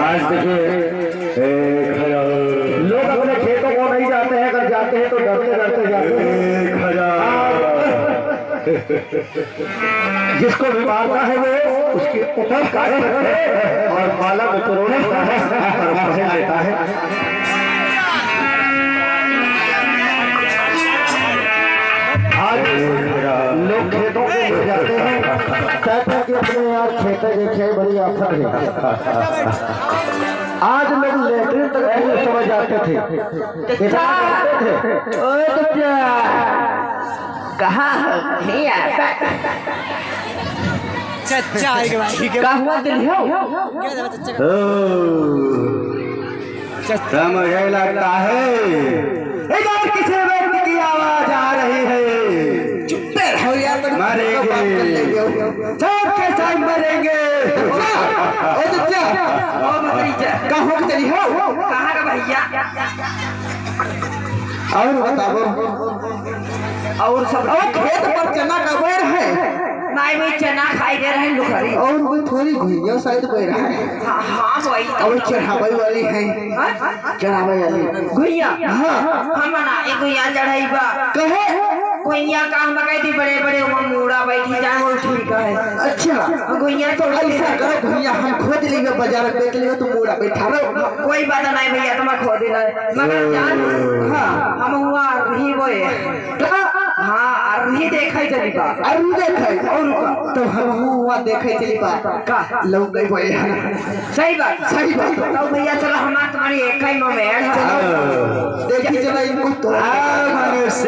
आज देखिए लोग अपने खेतों को नहीं जाते हैं, अगर जाते हैं तो डरते डरते जाते हैं। जिसको भी मारना है वो उसकी उपज काटे और माला में तोड़ने का है और पहन लेता है। आज लोग खेतों को ले जाते हैं, कहते हैं कि अपने यार खेतें देखे बड़ी आफत है। आज लोग लेटरिन तक नहीं समझ जाते थे, कहाँ चचा हुआ दिल हो मुझे लगता है इधर किसी व्यक्ति की आवाज आ रही है। चुप रहो यार, मरेंगे सबके साथ मरेंगे। कहाँ चली हो, कहाँ का भैया और बताओ, और सब खेत पर चना का पेड़ है, नहीं भाई चना खाई दे रहे लुखरी, और वो थोड़ी घुइया शायद बह रहा है। हाँ वही और चढ़ावे वाली है, चढ़ावे वाली घुइया। हाँ हम ना एक घुइया चढ़ाई बा कहे घुइया का हम कही थी बड़े बड़े मूड़ा बैठी जाए वो ठीक है। अच्छा घुइया तो ऐसा करो, घुइया हम खोद लेंगे, बाजार में बेच लेंगे, तुम मूड़ा बैठा रहो। कोई बात नहीं भैया, तुम खोद ले मगर जान। हाँ हम हुआ रही वो हाँ अरही देखा चली बा, अरही देखा और तो हम हुआ देखा चली बा का लोग गई बोले। सही बात सही बात। तो भैया चलो हमारा तुम्हारी एक ही में देखी चला इनको तो मनुष्य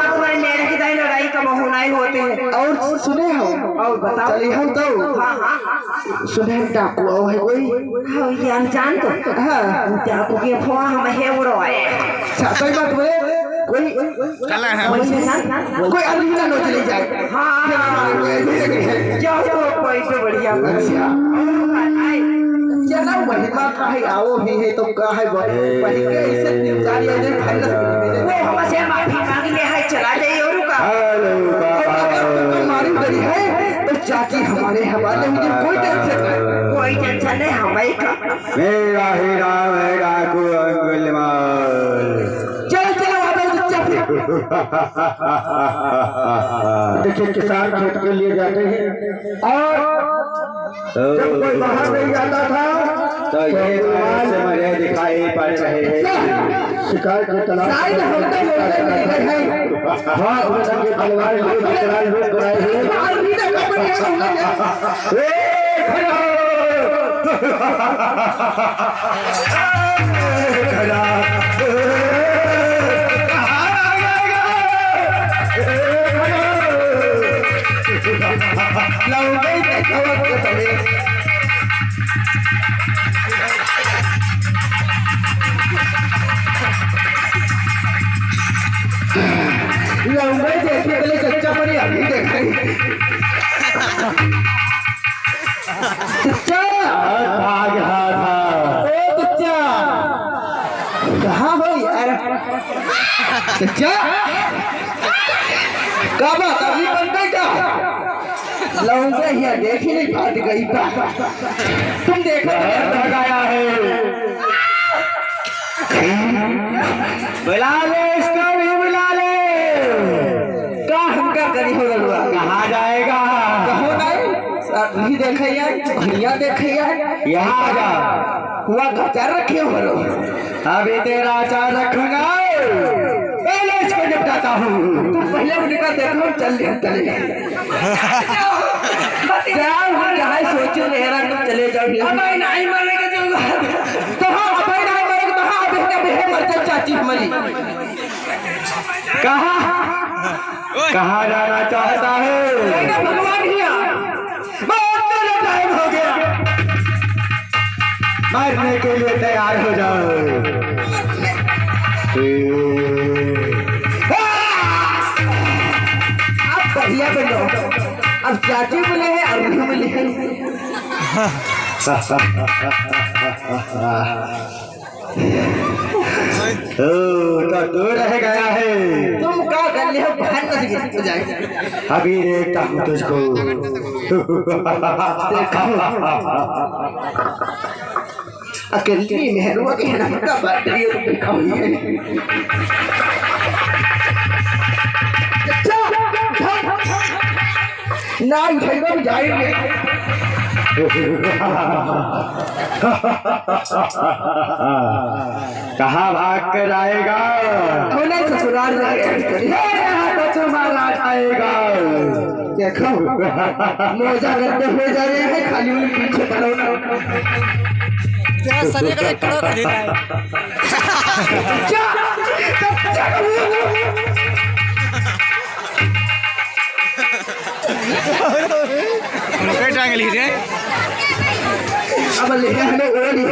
तुम्हारी मेरे की दाई लड़ाई का बहु नहीं होते हैं। और सुने हो और बताओ चली हो तो सुने डाकू है कोई। हाँ ये अनजान तो हाँ डाकू के फोन हम है वो आए सही बात बोले। कोई कोई अरविंदा नो चली जाए। हाँ जाओ कोई तो बढ़िया। चलो महिमा का है, आओ भी है तो का है वही कैसे निमदारी है फाइनल वो हमसे माफी मांग ले है, चला जाइए और का हमारी बड़ी है तो चाची हमारे हवाले मुझे कोई टेंशन नहीं हमारी का मेरा हीरा मेरा को अंगुलमाल। चलो चलो देखिए किसान खेत के लिए जाते हैं और जब कोई बाहर नहीं जाता था तो ये मुझे दिखाई पड़ रहे हैं। शिकार की तलाश हाँ के तलवार देखने के लिए चच्चा पड़ी अभी देखा कहाँ हो यार चच्चा कब अभी बन गई क्या लौंगे ही देख ही नहीं पाती गई तुम देखो लगाया है। बुला ले इसको भी बुला ले। क्या हम क्या करी हो गलुआ कहाँ जाएगा कहो नहीं देखे भैया देखे यहाँ आ जा हुआ चार रखे हो अभी तेरा चार रखूंगा, पहले इसको निपटाता हूँ। तुम पहले उनका देखो चले जहाँ सोचो मेरा तुम चले जाओ नहीं मरेगा तो हाँ नहीं मरेगा तो चाची हमारी कहाँ जाना चाहता है भगवान टाइम हो गया मरने के लिए तैयार हो जाओ। अब बढ़िया बनो। अब चाची मिले हैं और भी मिले हैं। तो तू रह गया है। तुम क्या कर ले हो बहन हो जाए। अभी देखता हूँ तुझको। अकेली मेहरुआ के नाम का बैटरी देखा हुई है। ना उठेगा भी जाएंगे। कहाँ भाग कर आएगा? कौन ससुराल तो तुम्हारा आएगा। देखो मोजा करते हुए जा रहे हैं, खाली उन पीछे पड़ो ना। तेरा सने का एक कड़क दे रहा है। उनका टांग लीजिए। अब ले हमें ओढ़ी,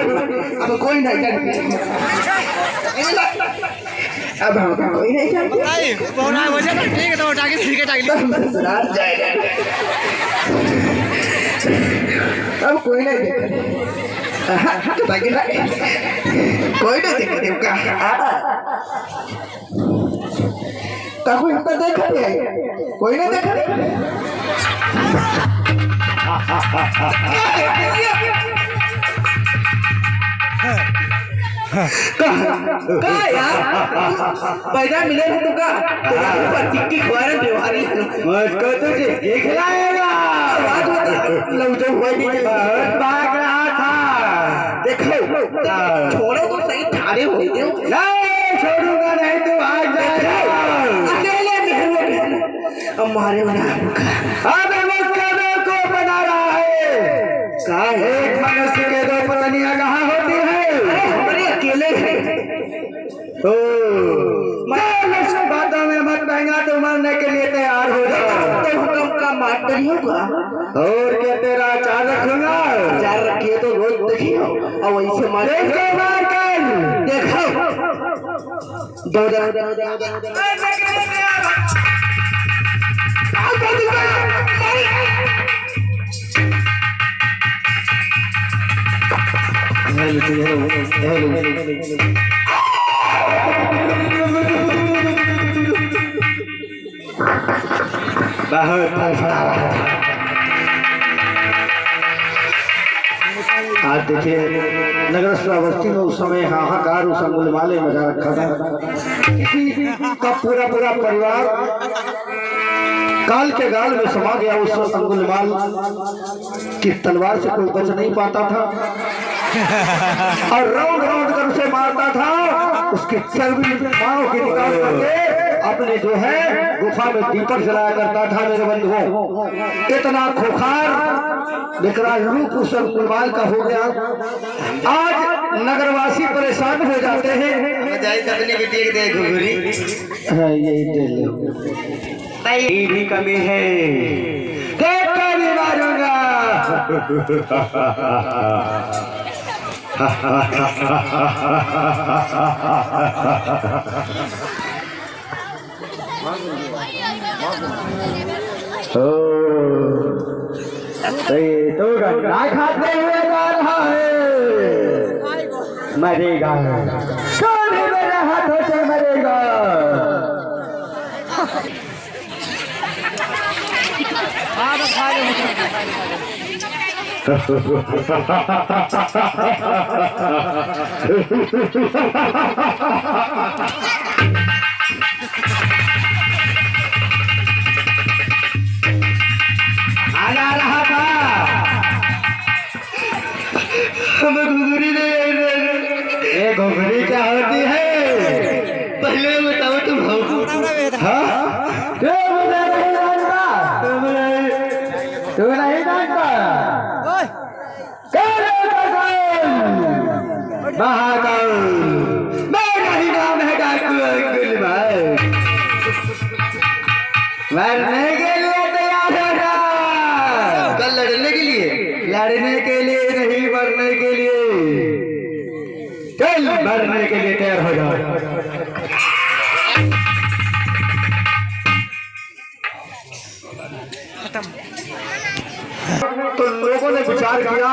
अब कोई नहीं जाने। अब हम कोई नहीं जाने। बताइए कौन है वजह? ठीक है तो उठा के ठीक है टांग ससुराल जाएगा। अब कोई नहीं देखेगा। कोई नहीं देखेगा। कोई हमको देखा नहीं, कोई नहीं देखा। यार पैदा मिले थे तुमका टिक्की खुआने व्यवहारी मुझको तुझे खिलाएगा। लौटो हुआ नहीं भाग रहा था। देखो छोड़ो तो सही, ठाड़े हो गए। नहीं छोड़ूंगा नहीं, तू भाग जाएगा। अकेले मेहरुआ हमारे को बना रहा है। एक मनुष्य के दो पत्नियां कहाँ होती है? हमारे अकेले हैं। तो बातों में मत बहना, तो मरने के लिए तैयार हो जाओ। तो हुक्म का मास्टर ही होगा। और क्या तेरा चार रखूंगा? चार रखिए तो रोज देखियो और वैसे मारे देखो दो आज देखिए नगर श्रावस्ती में उस समय हाहाकार उस अंगुलमाले मजा रखा था। किसी का पूरा परिवार काल के गाल में समा गया। उस अंगुलमाल की तलवार से कोई बच नहीं पाता था और रौंद कर उसे मारता था। उसकी चर्बी मांव की निकाल करके अपने जो है गुफा में दीपक जलाया करता था। मेरे बंधुओं, इतना खोखार विकराल रूप उस अंगुलमाल का हो गया। आज नगरवासी परेशान हो जाते हैं। यही भी कमी है, भी मारूंगा। तो गंगा खाते हुए जा रहा है, मरेगा। कौन है मेरे हाथों से मरेगा? आना रहा था, हमें घुघरी ये घुघरी क्या होती है? पहले बताओ तुम। तू नहीं जानता? महाकाल मेरा ही नाम है डाकुल भाई। मरने के लिए तैयार हो जा। कल लड़ने के लिए नहीं, मरने के लिए। चल मरने के लिए तैयार हो जाओ। तो लोगों ने विचार किया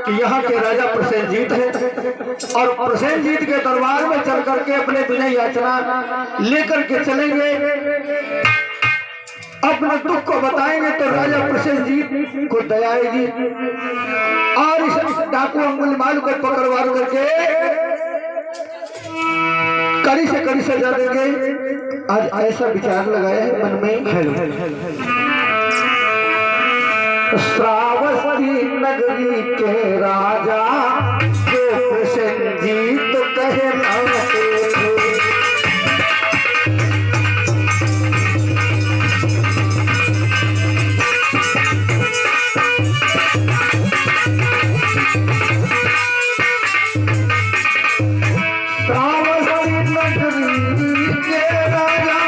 कि यहाँ के राजा प्रसेनजीत हैं और प्रसेनजीत के दरबार में चल करके अपने विनय याचना लेकर के चलेंगे, अपने दुख को बताएंगे तो राजा प्रसेनजीत को दया आएगी और इस डाकू अंगुलीमाल को पकड़वा करके कड़ी से कड़ी सजा देंगे। आज ऐसा विचार लगाया है मन में। श्रावस्ती नगरी के राजा जो प्रसेनजीत कहलाते थे, श्रावस्ती नगरी के राजा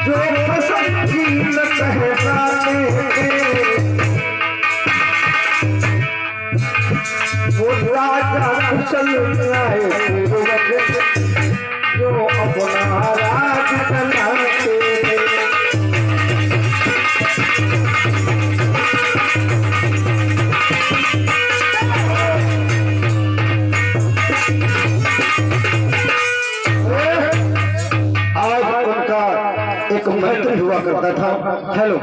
जो प्रसेनजीत कहलाते थे, वो राजा कुशल न्याय जो अपना राज चलाते थे। आज उनका एक मंत्री हुआ करता था। हेलो,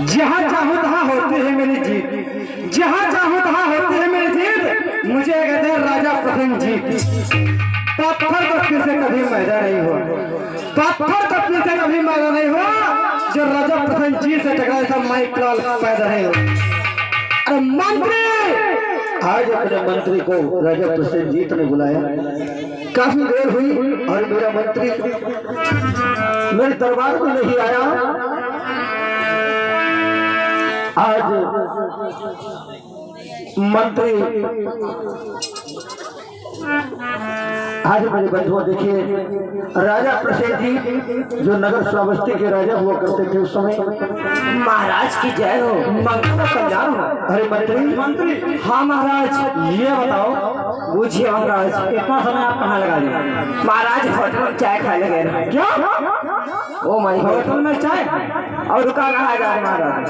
जहाँ चाहूँ तहाँ होते हैं मेरी जीत, जहाँ चाहूँ तहाँ होते हैं मेरी जीत। मुझे कहते हैं राजा प्रसेनजीत। पत्थर कपड़े से कभी मैदा नहीं हुआ, पत्थर कपड़े से कभी मैदा नहीं हुआ जो राजा प्रसेनजीत से टकराया था। माइक लाल पैदा नहीं हुआ। अरे मंत्री, आज अपने मंत्री को राजा प्रसेनजीत ने बुलाया। काफी देर हुई और मेरा मंत्री मेरे दरबार में नहीं आया। आज मंत्री, आज मेरे बंधुओं देखिए, राजा प्रसेनजीत जो नगर श्रावस्ती के राजा हुआ करते थे उस समय। महाराज की जय हो, मंगल का कल्याण हो। अरे मंत्री, हाँ महाराज, ये बताओ, पूछिए महाराज, इतना समय आप कहाँ लगा दिए? महाराज होटल में चाय खाने गए हैं। क्या? ओ माय गॉड, होटल में चाय? और रुका कहाँ जा रहे महाराज?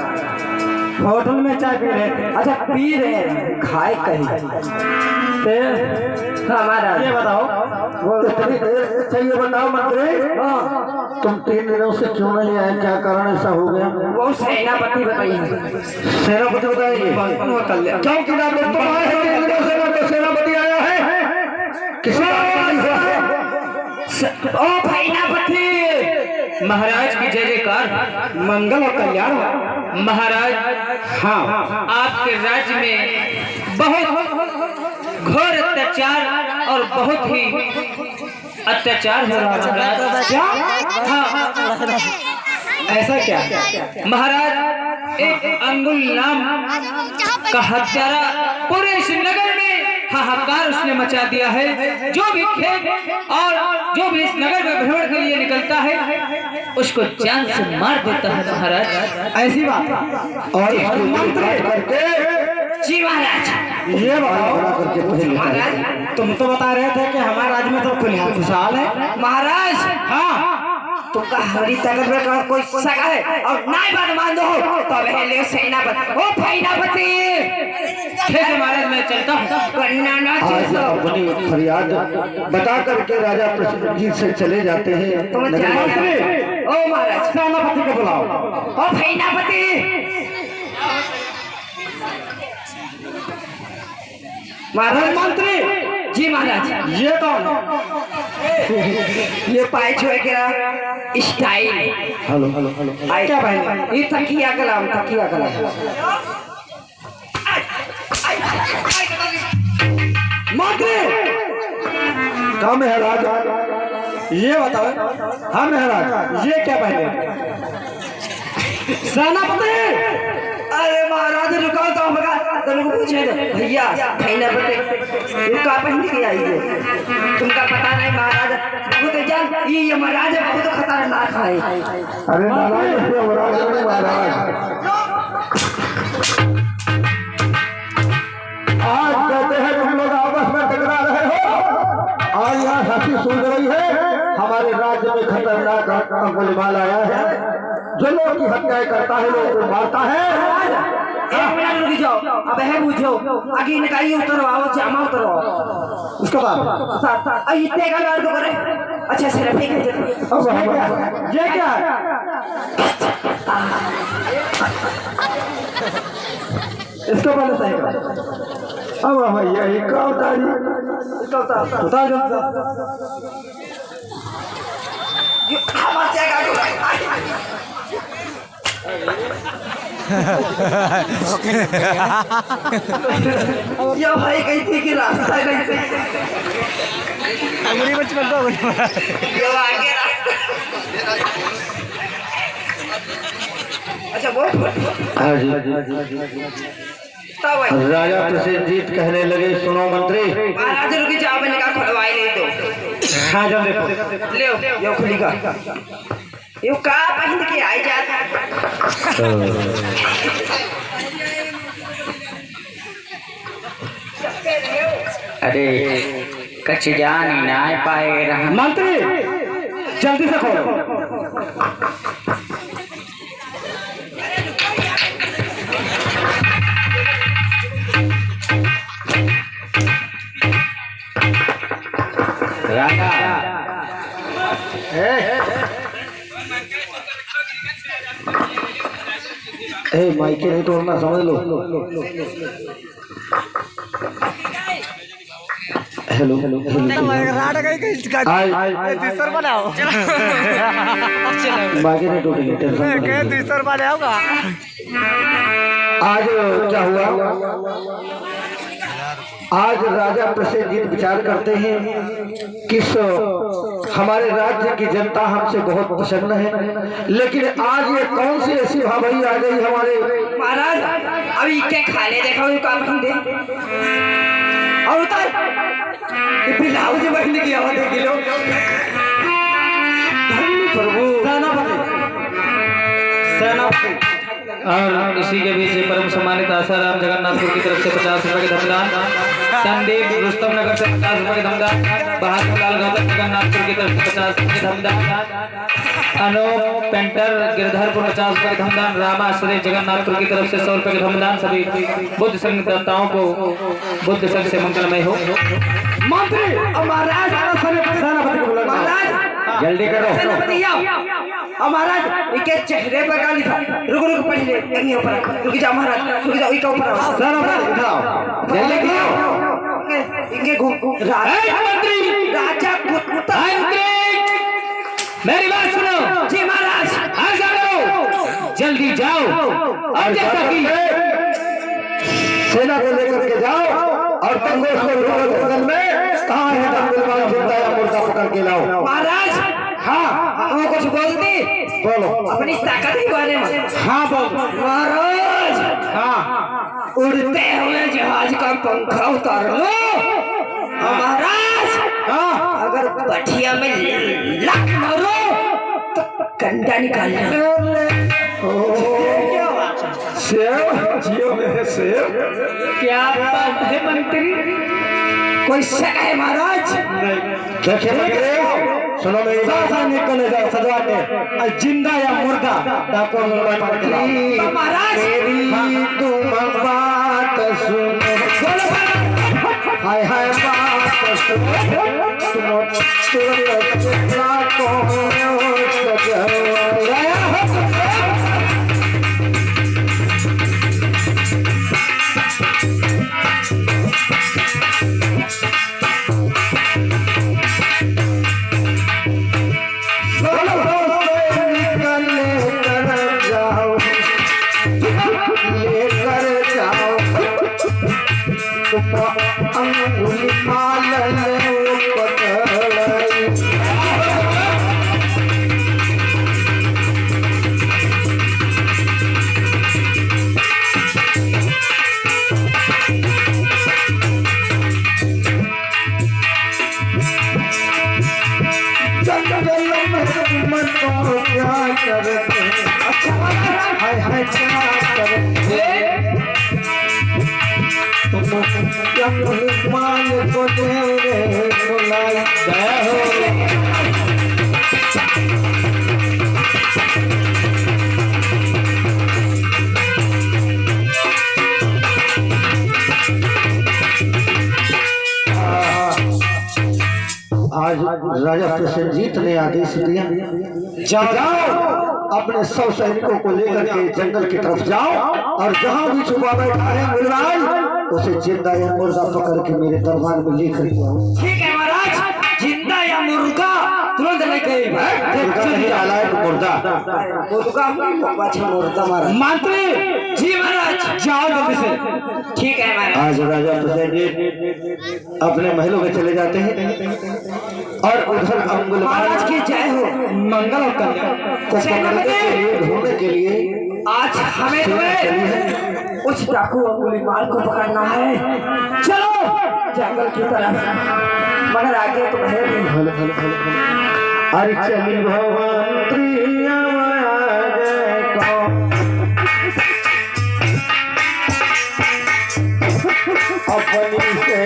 होटल में चाय पी रहे? अच्छा पी रहे हैं, खाए कहीं? हाँ महाराज, ये बताओ, वो इतनी देर से ये बताओ मंत्री, हाँ, तुम 3 दिनों से क्यों नहीं आए? क्या कारण ऐसा हो गया? वो सेनापति बताइए। सेनापति बताएंगे क्यों? कि ना तुम आए हैं 3 दिनों से, ना तो सेनापति आया है। किसी ओ सेनापति, महाराज की जय जयकार, मंगल और कल्याण हो। महाराज। हाँ, आपके राज्य में बहुत घोर अत्याचार और बहुत ही अत्याचार हो रहा है महाराज। क्या? हाँ, ऐसा क्या? महाराज, एक अंगुल नाम का हत्यारा पूरे इस नगर में हाहाकार उसने मचा दिया है। जो भी खेत और जो भी इस नगर में भ्रमण के लिए निकलता है उसको जान से मार देता है महाराज। ऐसी बात? और मंत्री करके? जी महाराज, ये बताओ महाराज, तुम तो बता रहे थे कि हमारे राज्य में तो खुशहाल है। महाराज, हाँ, तुमका हमारी ताकत में कोई सगा है और नाई बात मान दो तो पहले सेनापति। ओ सेनापति, ठीक है महाराज, मैं चलता हूँ। आज अपनी फरियाद बता करके राजा प्रसेनजीत से चले जाते हैं। तुम मंत्री, ओ महाराज, सेनापति को बुलाओ। ओ सेनापति, महाराज। मंत्री जी महाराज, ये कौन? ये पाए छुए क्या स्टाइल? हेलो हेलो हेलो, क्या पहने? ये तकिया कलाम, तकिया कलाम। मंत्री कहाँ महाराज? ये बताओ। हाँ महाराज, ये क्या पहने? सेनापति। अरे महाराज रुको तो तुमको पूछे तो भैया सेनापति रुका पहन के आई है, तुमका पता नहीं महाराज बहुत जान ये महाराज बहुत खतरनाक है। अरे महाराज, आज कहते हैं तुम लोग आपस में टकरा रहे अंगुलीमाल आया है जो लोग की हत्याएं करता है, लोगों को मारता है। एक मिनट रुक जाओ, अब है बुझो आगे इनका ही उतरवाओ, जामा उतरवाओ, उसके बाद इतने का गाड़ तो करे अच्छा से रखे अब ये क्या है? इसको पहले सही कर। अब भैया ये का उतारी, इसका उतार दो। हमारे गाड़ ये भाई कैसे की रास्ता कैसे अंगुली बच कर दो ये आगे रास्ता अच्छा वो तब राजा प्रसेनजीत कहने लगे, सुनो मंत्री। महाराज रुकी जाओ, मैंने कहा खुलवाई नहीं तो हाँ जब देखो ले यो खुली का यो का पहन के आई जाता अरे कच्छ जान ही ना पाए रहा। मंत्री जल्दी से खोलो। राजा माइके नहीं तोड़ना, समझ लो। हेलो हेलो बनाओ माइके नहीं टूटेंगे, टेंशन बनाओगा। आज क्या हुआ? आज राजा प्रसेनजीत विचार करते हैं किस हमारे राज्य की जनता हमसे बहुत प्रसन्न है, लेकिन आज ये कौन सी ऐसी भाभी आ गई हमारे महाराज। अभी क्या खाने देखा का पहन दे और उतार ब्लाउज पहन की आवाज देख लो। प्रभु सेनापति और इसी के बीच परम सम्मानित आसाराम जगन्नाथपुर की तरफ से 50 रुपए के धमदान, संदीप रुस्तम नगर से 50 रुपए के धमदान, बहादुर लाल गौतम जगन्नाथपुर की तरफ से 50 रुपए के धमदान, अनूप पेंटर गिरधरपुर 50 रुपए के धमदान, रामा सुरेश जगन्नाथपुर की तरफ से 100 रुपए के धमदान। सभी बुद्ध संघ दाताओं को बुद्ध संघ से मंगलमय हो। मंत्री और महाराज सेनापति को बुलाओ, महाराज जल्दी करो। सेनापति आओ। और महाराज इनके चेहरे पर का लिखा, रुक रुक पढ़ ले यहीं ऊपर रुक जाओ महाराज, रुक जाओ इनके ऊपर सेनापति उठाओ, जल्दी करो। इनके घूम मंत्री राजा कुत्ता। मेरी बात सुनो जी महाराज। आ जाओ, जल्दी जाओ और जैसा कि सेना को लेकर के जाओ और तंगों को बगल में कहाँ है अंगुलीमाल जिंदा या मुर्दा पकड़ के लाओ। महाराज हाँ वो कुछ बोलती बोलो। अपनी ताकत के बारे में। हाँ बोलो। महाराज हाँ उड़ते हुए जहाज का पंखा उतार लो। महाराज हाँ अगर बठिया में लक मारो तो कंडा निकाल लो। सेव जियो मेरे सेव। क्या बात है मंत्री? कोई शक है महाराज? देखिए सुनो मेरी बात, निकल जाओ सजवाते जिंदा या मुर्दा डाको महाराज मेरी तुम बात सुनो, हाय हाय बात सुनो, अंगुलीमाल क्या करते हाय हाय क्या करते तुम अंगुलीमाल को तेरे बुलाई गए हो। आज राजा प्रसेनजीत ने आदेश दिया, जाओ अपने 100 सैनिकों को लेकर के जंगल की तरफ जाओ और जहां भी छुपा बैठा है मुलवाई उसे जिंदा या मुर्दा पकड़ के मेरे दरबार में लेकर आओ। ठीक है महाराज, जिंदा या मुर्गा तुरंत लेके मुर्दा मुर्दा महाराज। मंत्री जी महाराज, जाओ जल्दी से। ठीक है महाराज। आज राजा प्रसेनजीत अपने महलों में चले जाते हैं और उधर अंगुल महाराज की जय हो, मंगल और कल्याण को पकड़ने के लिए ढूंढने के लिए आज हमें तुम्हें उस डाकू अंगुलीमाल को पकड़ना है। चलो जंगल की तरफ, मगर आगे तो है अरे चली भवंत्री अपनी से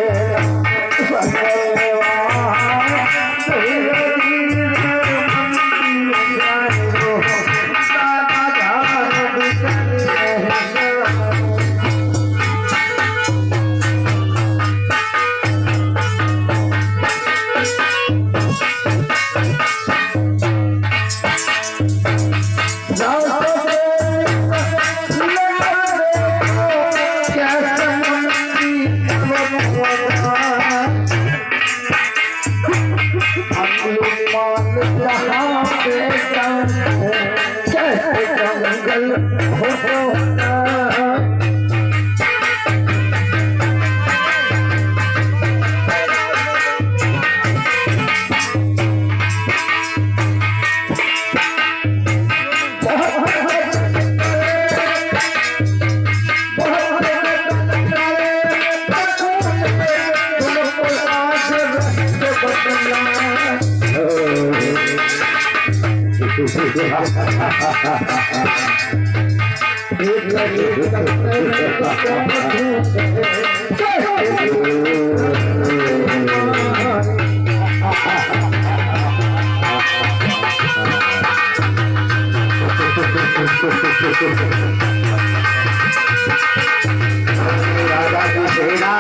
राजा की सेना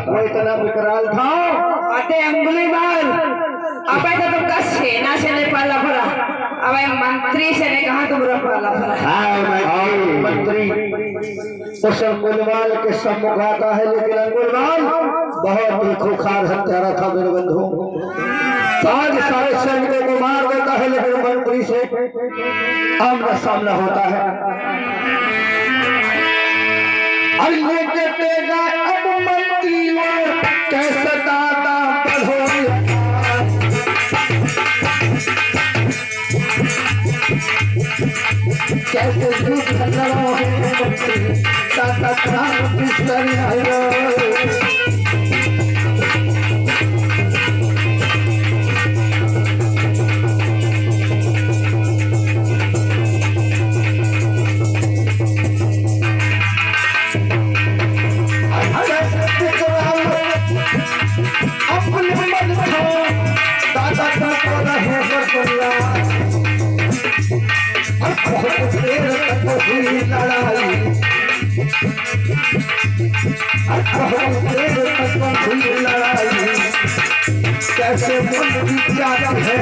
कोई इतना विकराल था अटे अंगुलीमाल अब तो तुमका सेना से नहीं पाला भरा अब मंत्री से ने कहा तुम रख वाला मंत्री उस अंगुलमाल के सम्मुख आता है, लेकिन अंगुलमाल बहुत ही खूंखार हत्यारा था मेरे बंधु। आज सारे सैनिकों को मार देता है, लेकिन मंत्री से आमना सामना होता है। अल्लाह के तेजा अब मंत्री कैसे दादा पढ़ो कैसे झूठ लड़ो दादा प्राण पिछड़ी आयो। कैसे मन ज्यादा है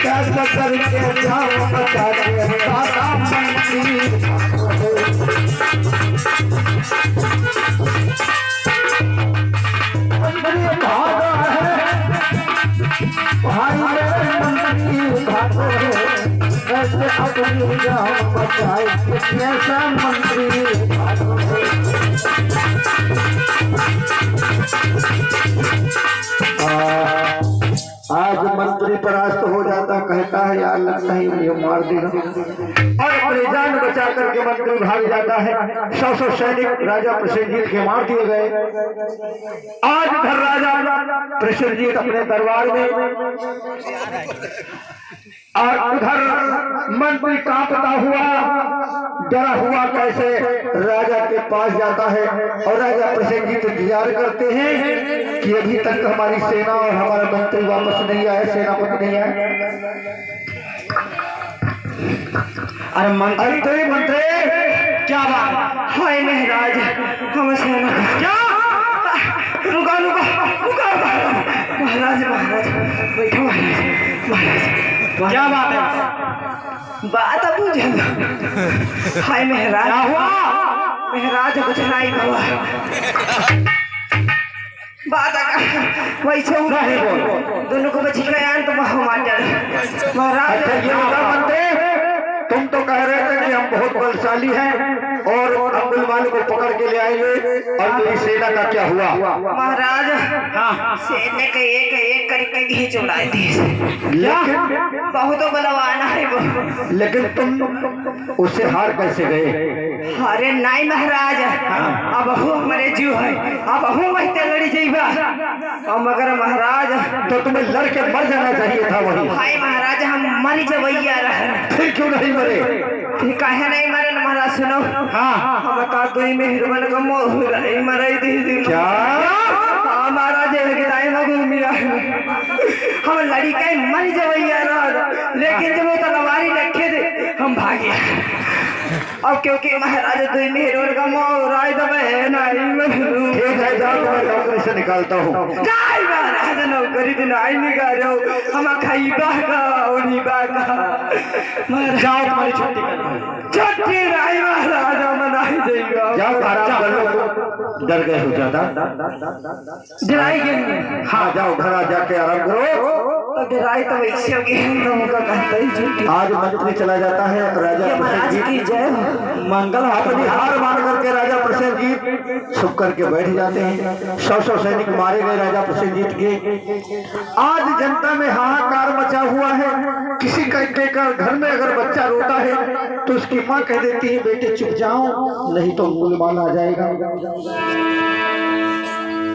कैसे करके जाओ बचा के दादा मंत्री अपनी जान बचाए कैसा मंत्री। आज मंत्री परास्त हो जाता, कहता है यार लगता है मुझे मार देगा, और अपनी जान बचा करके मंत्री भाग जाता है। 100 सैनिक राजा प्रसेनजीत के मार दिए गए। आज इधर राजा प्रसेनजीत अपने दरबार में और उधर मंत्री कांपता हुआ डरा हुआ कैसे राजा के पास जाता है, और राजा प्रसेनजीत इंतजार करते हैं कि अभी तक हमारी सेना और हमारा मंत्री वापस नहीं आए, सेनापति नहीं आए। अरे मंत्री क्या बात? हाय महाराज हम सेना क्या रुका महाराज बैठो महाराज क्या बात है? बात अब हाय महाराज क्या हुआ? महाराज कुछ नहीं हुआ, बात वैसे दोनों को बची गया तो महाराज। तुम तो कह रहे थे कि हम बहुत बलशाली हैं और अंगुलमाल को पकड़ के ले आएंगे, और मेरी सेना का क्या हुआ? महाराज हाँ सेना के एक करके घींच उड़ाए थे, लेकिन बहुत बलवान है वो। लेकिन तुम उससे हार कैसे गए? अरे नहीं महाराज, अब हूँ हमारे जीव है, अब हूँ वही लड़ी जाइबा, और मगर महाराज तो तुम्हें लड़के मर जाना चाहिए था वही। हाय महाराज हम मर जवैया रहे, फिर क्यों नहीं मरे? कहे नहीं मरे न महाराज? सुनो हाँ हम का दुई में हिरवन का मोह मराई दी क्या महाराज मिला हम लड़ी के मर जवैया रह, लेकिन जब वो तलवारी रखे थे हम भागे। अब क्योंकि महाराज दुई में हिरवन का मोह राय दबे नहीं, ठीक है जाओ मैं नौकरी से निकालता हूँ। नहीं महाराज नौकरी तो नहीं निकाल रहे हो, हम खाइबा का उड़ीबा का जाओ तुम्हारी छुट्टी कर छुट्टी नहीं महाराज हम नहीं देगा। जाओ आराम कर लो, डर गए हो ज्यादा डराएंगे? हाँ जाओ घर जाके आराम करो। तो डराई तो वैसे हो गए। आज मंत्री चला जाता है, राजा प्रसेनजीत की जय मंगल अपनी हार मान करके राजा प्रसेनजीत छुप करके बैठ जाते हैं। 100 सैनिक मारे गए राजा प्रसेनजीत के। आज जनता में हाहाकार मचा हुआ है। किसी का घर में अगर बच्चा रोता है तो उसकी माँ कह देती है बेटे चुप जाओ नहीं तो अंगुलमाल आ जाएगा।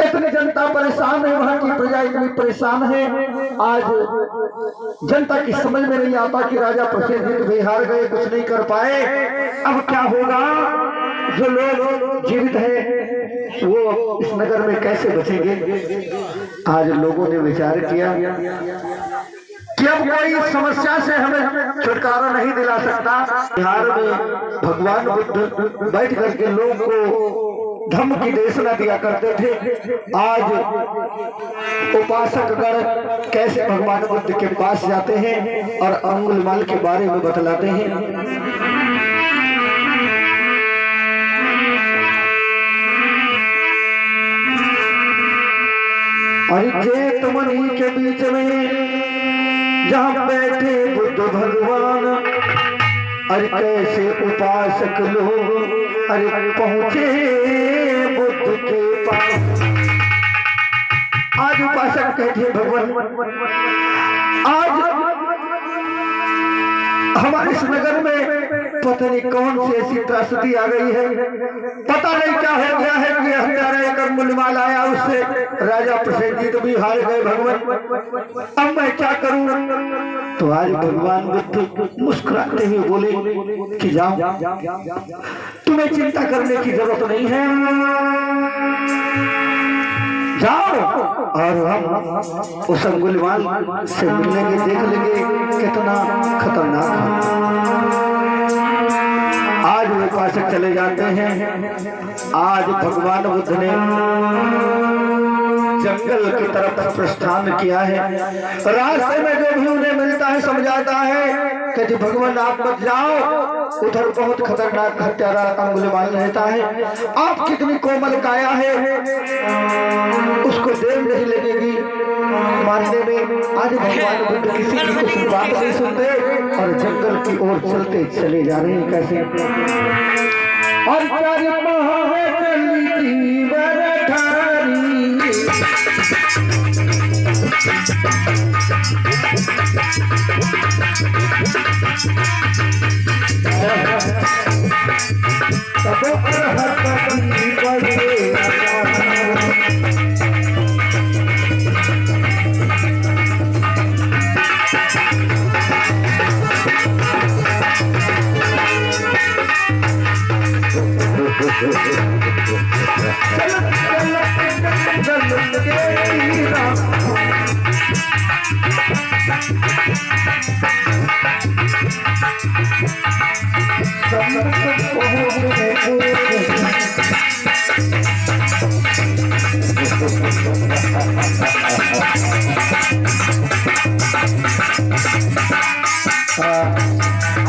इतनी जनता परेशान है, वहां की प्रजा इतनी परेशान है। आज जनता की समझ में नहीं आता कि राजा प्रसेनजीत भी हार गए, कुछ नहीं कर पाए। अब क्या होगा? जो लोग जीवित हैं वो इस नगर में कैसे बचेंगे? आज लोगों ने विचार किया कि अब कोई समस्या से हमें छुटकारा नहीं दिला सकता। बिहार में भगवान बुद्ध बैठ करके लोगों को धम्म की देशना दिया करते थे। आज उपासक गण कैसे भगवान बुद्ध के पास जाते हैं और अंगुलिमाल के बारे में बतलाते हैं। जेठ मनी के बीच में जहाँ बैठे बुद्ध भगवान, अरे कैसे उपासक लोग अरे पहुंचे बुद्ध के पास। आज उपासक कहते भगवान, आज हमारे इस नगर में पता नहीं कौन सी ऐसी त्रासदी आ गई है, पता नहीं क्या हो गया है कि हमारा एक अंगुलिमाल आया, उससे राजा प्रसेनजीत भी हार गए। भगवान अब मैं क्या करूं? तो आज भगवान बुद्ध मुस्कुराते हुए बोले कि जाओ, तुम्हें चिंता करने की जरूरत नहीं है, जाओ और हम उस अंगुलिमाल से मिलेंगे, देख लेंगे कितना खतरनाक है। आज वो उपासक चले जाते हैं। आज भगवान बुद्ध ने जंगल की तरफ प्रस्थान किया है। रास्ते में जो भी उन्हें मिलता है समझाता है कि भगवान आप मत जाओ, उधर बहुत खतरनाक हत्यारा अंगुलिमाल रहता है, आप कितनी कोमल काया है, उसको देर नहीं लगेगी मारने में। आज भगवान बुद्ध किसी की कुछ बात नहीं सुनते और जंगल की ओर चलते चले जा रहे हैं। कैसे और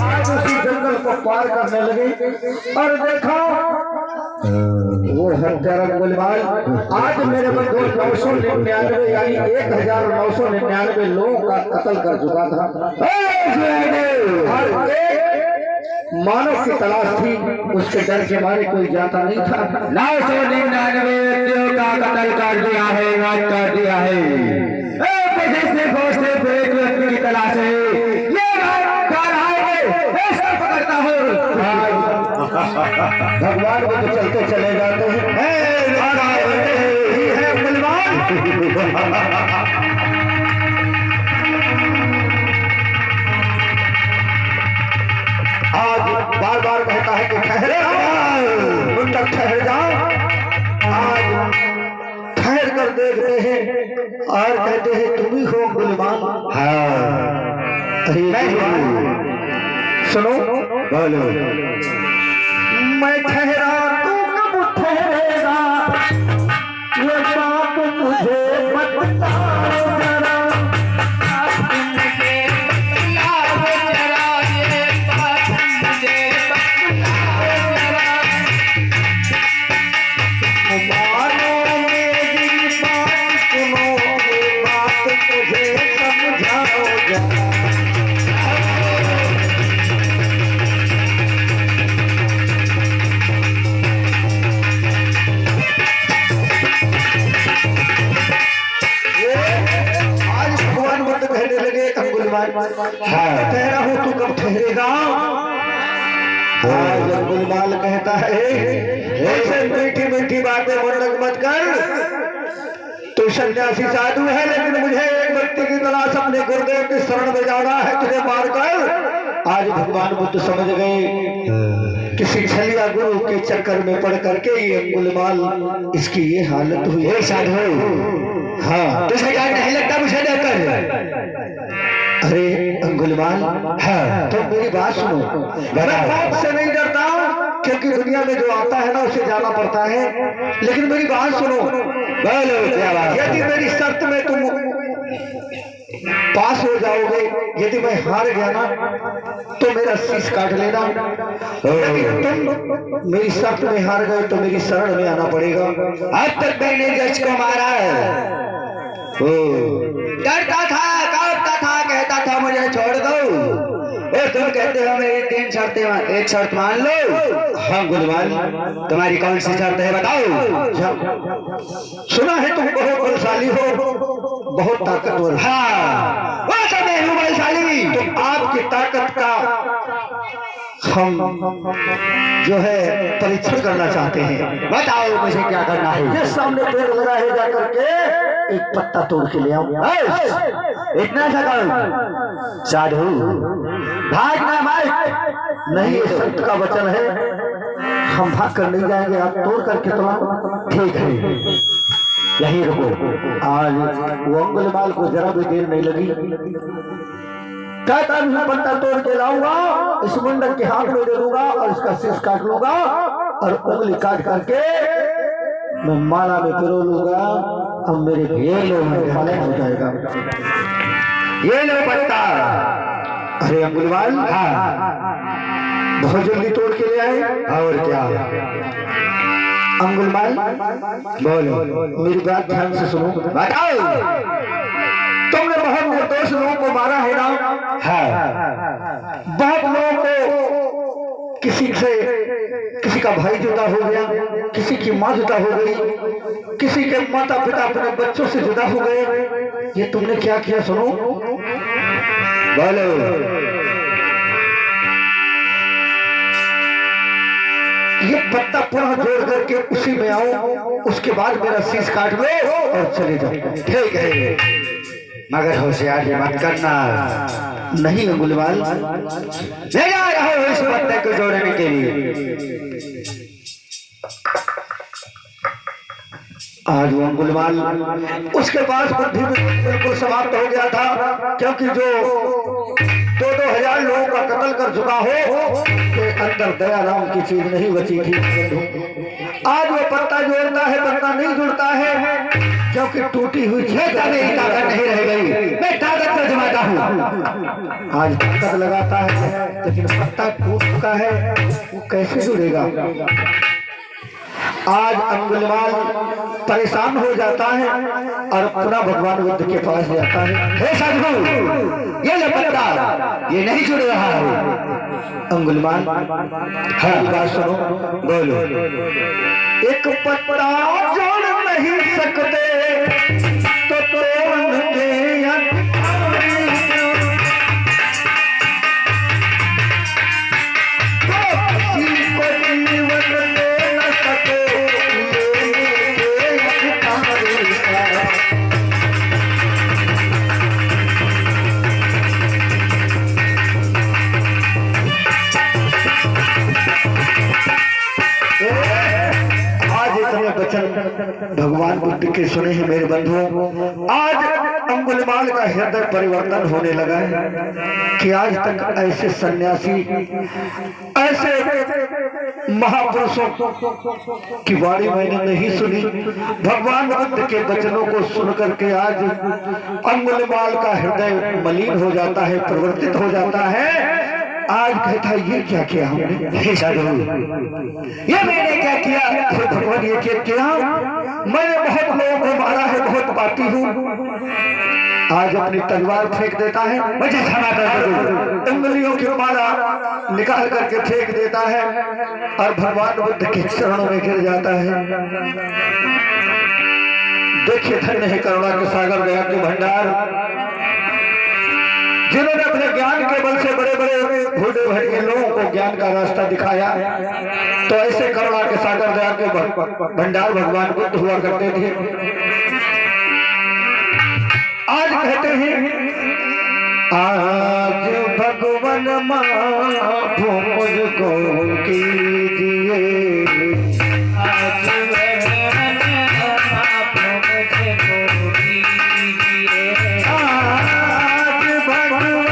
आज उसी जंगल को पार करने लगे और देखा वो हत्यारा अंगुलिमाल आज मेरे बंधु 999 यानी 1999 लोगों का कत्ल कर चुका था। और एक मानव की तलाश थी, उसके डर के मारे कोई जाता नहीं था। 999 व्यक्तियों का कत्ल कर दिया है, याद कर दिया है। एक व्यक्ति की तलाश है, ये पकड़ता हूँ। भगवान को तो चलते चले जाते हैं। आज बार बार कहता है कि ठहरे उन तक ठहर जाओ। आज ठहर कर देखते हैं और कहते हैं तुम ही हो गुलमान। सुनो बोलो, मैं ठहरा तू कब ठहरेगा, ये बात मुझे बताओ जरा। ठहरा हो तू कब ठहरेगा। अंगुलिमाल कहता है ऐसे मीठी मीठी बातें मुंडक मत कर, तू सन्यासी साधु है, लेकिन मुझे एक व्यक्ति की तलाश अपने गुरुदेव की शरण में जाना है, तुझे मार कर। आज भगवान बुद्ध समझ गए किसी छलिया गुरु के चक्कर में पड़ करके ये अंगुलिमाल इसकी ये हालत हुई। साधु हाँ तुझे क्या नहीं लगता मुझे देखकर अरे अंगुलमाल, हाँ तो मेरी बात सुनो। मैं मौत से नहीं डरता क्योंकि दुनिया में जो आता है ना उसे जाना पड़ता है, लेकिन मेरी बात सुनो। बोलो क्या बात? यदि मेरी शर्त में तुम पास हो जाओगे, यदि मैं हार गया ना तो मेरा शीश काट लेना। यदि तुम मेरी शर्त में हार गए तो मेरी शरण में आना पड़ेगा। अब तक मैंने जज को मारा है, डरता था, कांपता था, कहता था मुझे छोड़ दो। और तुम कहते हो मेरी 3 शर्तें, एक शर्त मान लो। हाँ गुलवाल, तुम्हारी कौन सी शर्त है बताओ। सुना है तुम बहुत बलशाली हो, बहुत ताकतवर। हाँ वो तो मैं हूँ बलशाली। तो आपकी ताकत का हम जो है परीक्षण करना चाहते हैं। बताओ मुझे क्या करना है। ये सामने पेड़ लगा है, जा करके एक पत्ता तोड़ के ले आओ। इतना सकल साधु, भागना मत। नहीं, ये संत का वचन है, हम भाग कर नहीं जाएंगे, आप तोड़ करके तो लाओ। ठीक है, यही रुको। आज वो अंगुलमाल को जरा भी देर नहीं लगी, कहता मैं पत्ता तोड़ के लाऊंगा, इस मुंडक के हाथ में दे दूंगा और इसका शीश काट लूंगा और उंगली काट करके मैं माला में पिरो लूंगा। अब मेरे घेर में माला हो जाएगा। ये लो पत्ता। अरे अंगुलमाल, हाँ बहुत जल्दी तोड़ के ले आए। और क्या। अंगुलमाल बोलो, मेरी बात ध्यान से सुनो। बताओ। तुमने बहुत निर्दोष लोगों को मारा है ना। हाँ बहुत लोगों को किसी का भाई जुदा हो गया, किसी की माँ जुदा हो गई, किसी के माता पिता अपने बच्चों से जुदा हो गए। ये तुमने क्या किया सुनो। बोलो। ये पत्ता पुनः जोड़ करके उसी में आओ, उसके बाद मेरा शीश काट लो और चले जाओ। ठीक है, मगर होशियारी मत करना। नहीं अंगुलमाल, ले जा रहा हूं इस पत्ते को जोड़ने के लिए। आज वो अंगुलमाल, उसके पास बुद्धि बिल्कुल समाप्त हो गया था, क्योंकि जो 2-2 हजार लोगों का कत्ल कर चुका हो, के अंदर दया नाम की चीज नहीं बची थी। आज वो पत्ता जोड़ता है, पत्ता नहीं जुड़ता है, क्योंकि टूटी हुई मेरी ताकत नहीं रह गई, मैं ताकत को जमाता हूँ। आज ताकत लगाता है, लेकिन पत्ता टूट चुका है, वो कैसे जुड़ेगा। आज अंगुलमाल परेशान हो जाता है और पुनः भगवान बुद्ध के पास जाता है। हे साधु, ये लो पत्ता, ये नहीं जुड़ रहा है। अंगुलमाल, हाँ बात सुनो। बोलो। एक पत्ता जोड़ नहीं सकते तो तोड़ के भगवान बुद्ध के सुने हैं मेरे बंधुओं। आज अंगुलमाल का हृदय परिवर्तन होने लगा है कि आज तक ऐसे सन्यासी, ऐसे महापुरुषों की वाणी मैंने नहीं सुनी। भगवान बुद्ध के वचनों को सुनकर के आज अंगुलमाल का हृदय मलिन हो जाता है, परिवर्तित हो जाता है। आज कहता है ये क्या किया हमने। हे साधु, ये मैंने क्या किया। भगवान ये क्या किया, मैंने बहुत लोगों को मारा है, बहुत पापी हूँ। आज अपनी तलवार फेंक देता है, मुझे क्षमा कर दो। उंगलियों की माला निकाल करके फेंक देता है और भगवान बुद्ध के चरणों में गिर जाता है। देखिए धन्य है करुणा के सागर दया के भंडार, जिन्होंने अपने ज्ञान के बल से बड़े बड़े बूढ़े भड़के लोगों को ज्ञान का रास्ता दिखाया। तो ऐसे करुणा के सागर दया के भंडार भगवान बुद्ध हुआ करते थे। आज कहते हैं आज भगवान माफ मुझको कीजिए, आज भगवान माफ मुझको कीजिए, आज भगवान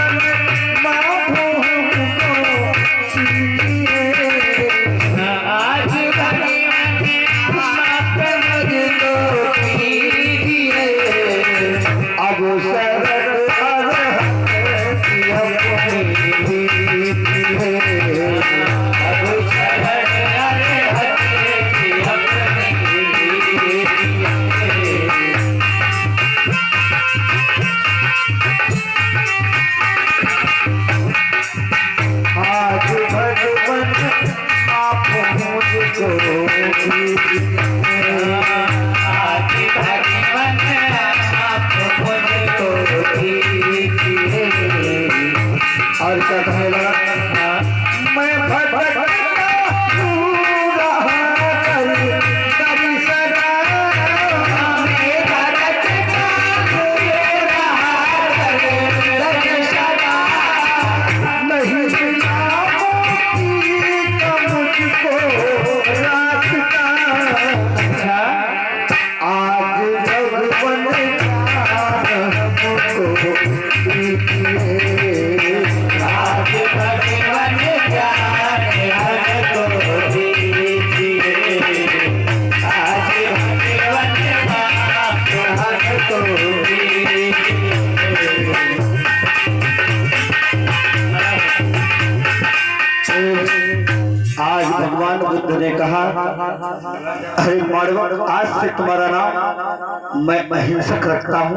बुद्ध ने कहा, अरे माड़वक, आज से तुम्हारा नाम मैं अहिंसक रखता हूँ।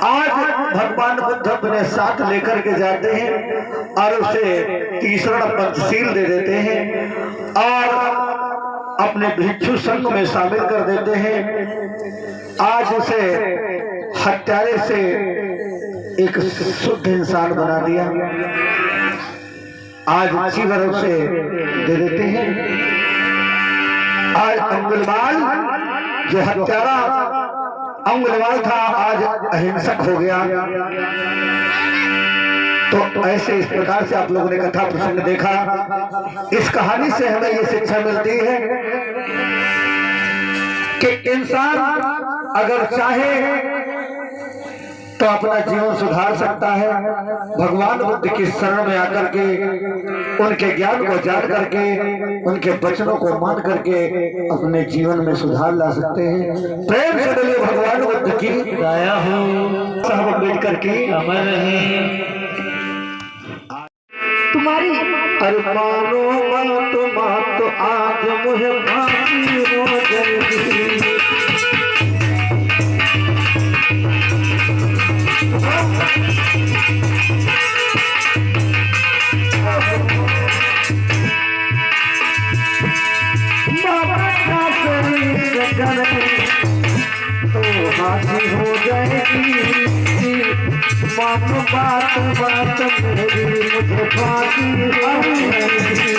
आज भगवान बुद्ध अपने साथ लेकर के जाते हैं और उसे तीसरा पंचशील दे देते हैं और अपने भिक्षु संघ में शामिल कर देते हैं। आज उसे हत्यारे से एक शुद्ध इंसान बना दिया। आज जीवन से दे देते हैं। आज अंगुलमाल जो हत्यारा अंगुलमाल था, आज अहिंसक हो गया। तो ऐसे इस प्रकार से आप लोगों ने कथा प्रसंग देखा। इस कहानी से हमें ये शिक्षा मिलती है कि इंसान अगर चाहे तो अपना जीवन सुधार सकता है। भगवान बुद्ध की शरण में आकर के उनके ज्ञान को जान करके उनके वचनों को मान करके अपने जीवन में सुधार ला सकते हैं। प्रेम से बोलिए भगवान बुद्ध की दया हो। साहब अम्बेडकर की अमर रहे। तुम्हारी अरे मानो तो आज मुझे फांसी हो जाएगी। तो फांसी हो जाएगी। मानो बात मेरी मुझे फांसी हो जाएगी।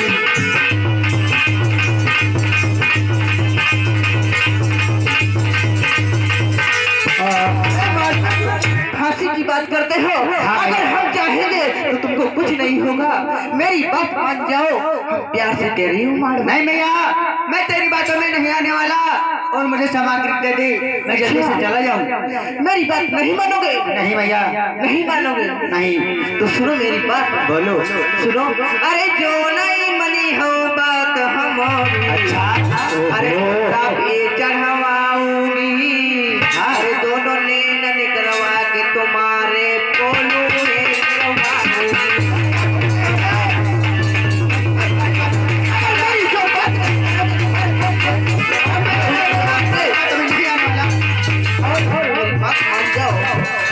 फांसी की बात करते हो? अगर हम चाहेंगे तो तुमको कुछ नहीं होगा। मेरी बात मान जाओ, हम प्यार से कह रही हूँ। नहीं भैया, मैं तेरी बातों में नहीं आने वाला और मुझे सामग्री दे दे, मैं जल्दी से चला जाऊँ। मेरी बात नहीं मानोगे? नहीं भैया, नहीं मानोगे? नहीं। तो सुनो मेरी बात। बोलो। सुनो। अरे जो नहीं मनी हो बात हमारी। अच्छा। अरे ये चढ़वाऊंगी। अरे दोनों नैन निकलवा के तुम्हारे पोलू में करवाऊंगी। मेरी बात मान जाओ।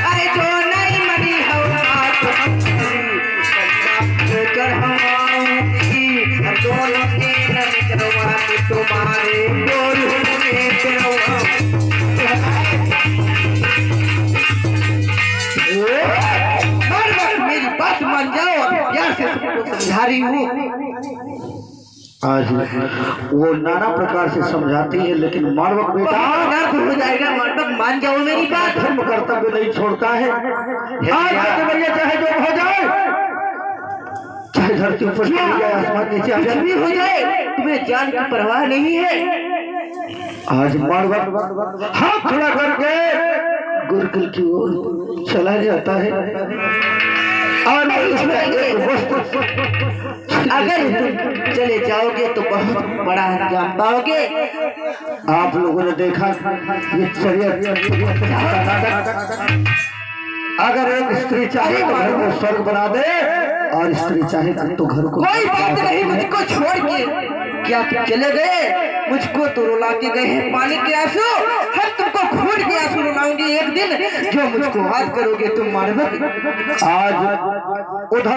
अरे जो नहीं मनी हो बात हमारी चढ़वाऊंगी। दोनों नैन निकलवा के तुम्हारे पोलू में करवाऊंगी। मेरी बात मान जाओ, अभी प्यार से सबको समझा रही हूँ। आज वो नाना प्रकार से समझाती है, लेकिन मानवक बेटा हो जाएगा। मानवक मान जाओ मेरी बात। धर्म कर्तव्य नहीं छोड़ता है। आज भैया चाहे जो हो जाए, चाहे धरती ऊपर चली जाए, आसमान नीचे आ कुछ जाए, भी हो जाए, तुम्हें जान की परवाह नहीं है। आज मानवक हाथ खड़ा करके गुरुकुल की ओर चला जाता है। और उसमें एक वस्तु, अगर तुम चले जाओगे तो बहुत बड़ा अंजाम पाओगे। आप लोगों ने देखा ये चरित्र अगर एक स्त्री चाहे तो घर को स्वर्ग बना दे और स्त्री चाहे तो घर को कोई बात नहीं। मुझको छोड़ के क्या चले गए? मुझको तो रुला के गए हैं पानी के आंसू। हम तुमको खून के आंसू रुलाऊंगी एक दिन। जो मुझको याद करोगे तुम मानवक। आज उधर